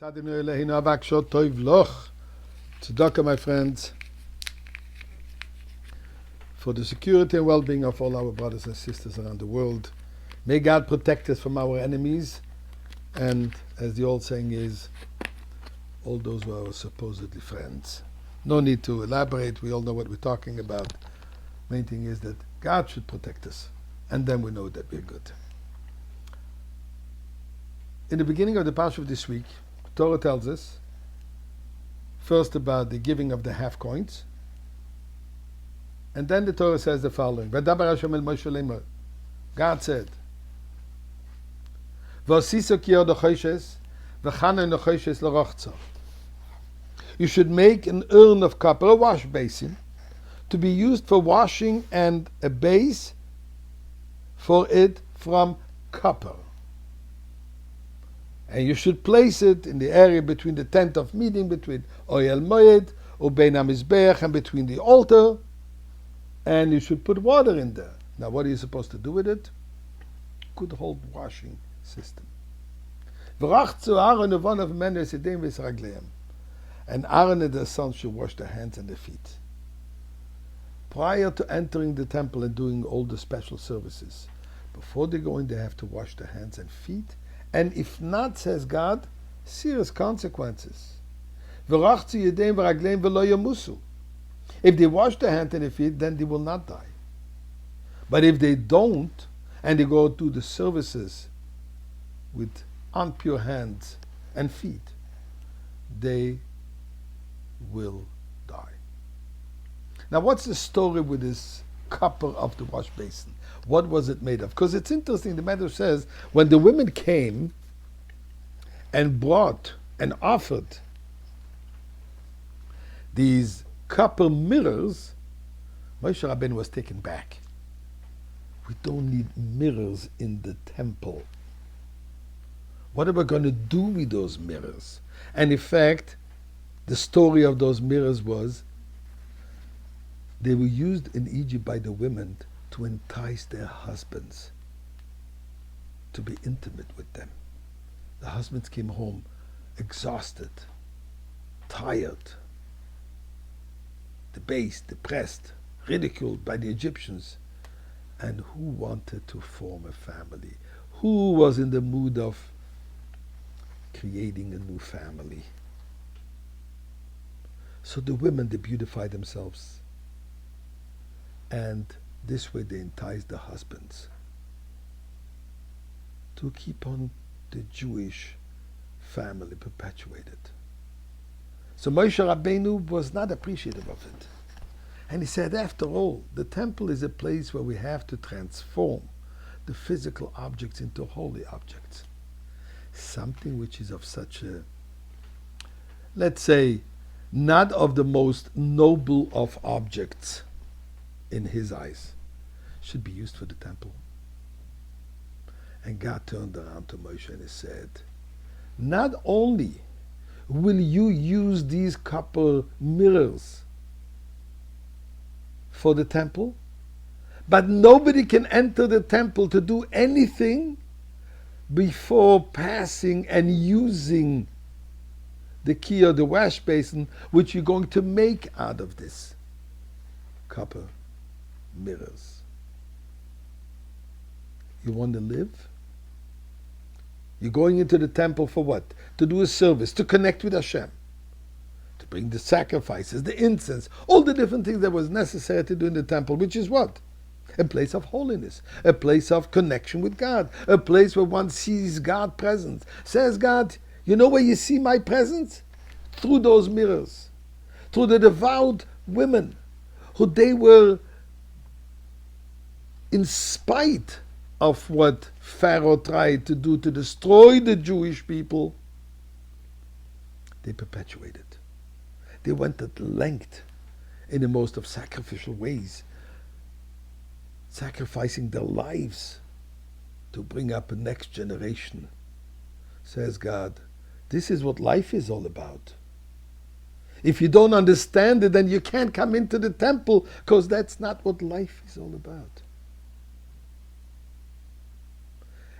Tzadinu Eloheinu Avak Shot Tov Loch. Tzedakah, my friends, for the security and well-being of all our brothers and sisters around the world. May God protect us from our enemies, and as the old saying is, all those who are supposedly friends. No need to elaborate, we all know what we're talking about. Main thing is that God should protect us, and then we know that we're good. In the beginning of the Parsha of this week, Torah tells us first about the giving of the half coins, and then the Torah says the following: "V'dabar Hashem el Moshe lemor." God said, "V'asiso kiyod ochoshes, v'chanon ochoshes l'rochzo." You should make an urn of copper, a wash basin, to be used for washing, and a base for it from copper. And you should place it in the area between the tent of meeting, between Oyel Moed, Ubein HaMizbeach, and between the altar, and you should put water in there. Now what are you supposed to do with it? Good whole washing system. And Aaron and their sons should wash their hands and their feet. Prior to entering the temple and doing all the special services, before they go in, they have to wash their hands and feet. And if not, says God, serious consequences. If they wash their hands and their feet, then they will not die. But if they don't, and they go to the services with impure hands and feet, they will die. Now, what's the story with this copper of the wash basin? What was it made of? Because it's interesting, the Medrash says, when the women came and brought and offered these copper mirrors, Moshe Rabbeinu was taken back. We don't need mirrors in the temple. What are we going to do with those mirrors? And in fact, the story of those mirrors was they were used in Egypt by the women to entice their husbands to be intimate with them. The husbands came home exhausted, tired, debased, depressed, ridiculed by the Egyptians. And who wanted to form a family? Who was in the mood of creating a new family? So the women, they beautify themselves, and this way they entice the husbands to keep on the Jewish family perpetuated. So Moshe Rabbeinu was not appreciative of it. And he said, after all, the temple is a place where we have to transform the physical objects into holy objects. Something which is of such a, let's say, not of the most noble of objects in his eyes, should be used for the temple. And God turned around to Moshe and he said, not only will you use these copper mirrors for the temple, but nobody can enter the temple to do anything before passing and using the key or the wash basin, which you're going to make out of this copper mirrors. You want to live? You're going into the temple for what? To do a service, to connect with Hashem, to bring the sacrifices, the incense, all the different things that was necessary to do in the temple, which is what? A place of holiness, a place of connection with God, a place where one sees God's presence. Says God, you know where you see my presence? Through those mirrors, through the devout women, who they were, in spite of what Pharaoh tried to do to destroy the Jewish people, they perpetuated. They went at length in the most of sacrificial ways, sacrificing their lives to bring up a next generation. Says God, this is what life is all about. If you don't understand it, then you can't come into the temple, because that's not what life is all about.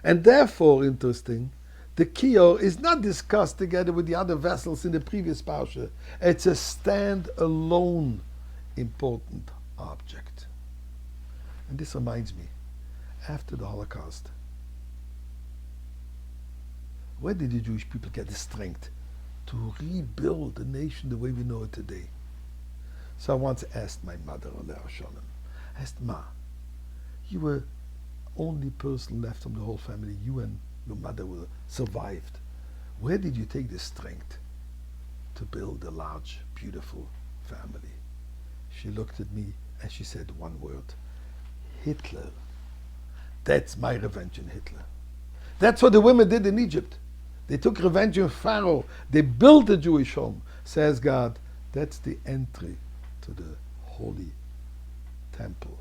And therefore, interesting, The kiyor is not discussed together with the other vessels in the previous parsha. It's a stand-alone important object. And this reminds me, after the Holocaust, where did the Jewish people get the strength to rebuild the nation the way we know it today? So I once asked my mother, Aleh Shalom, I asked, Ma, you were only person left from the whole family, you and your mother were survived. Where did you take the strength to build a large, beautiful family? She looked at me and she said one word, Hitler. That's my revenge in Hitler. That's what the women did in Egypt. They took revenge in Pharaoh. They built a Jewish home. Says God, that's the entry to the holy temple.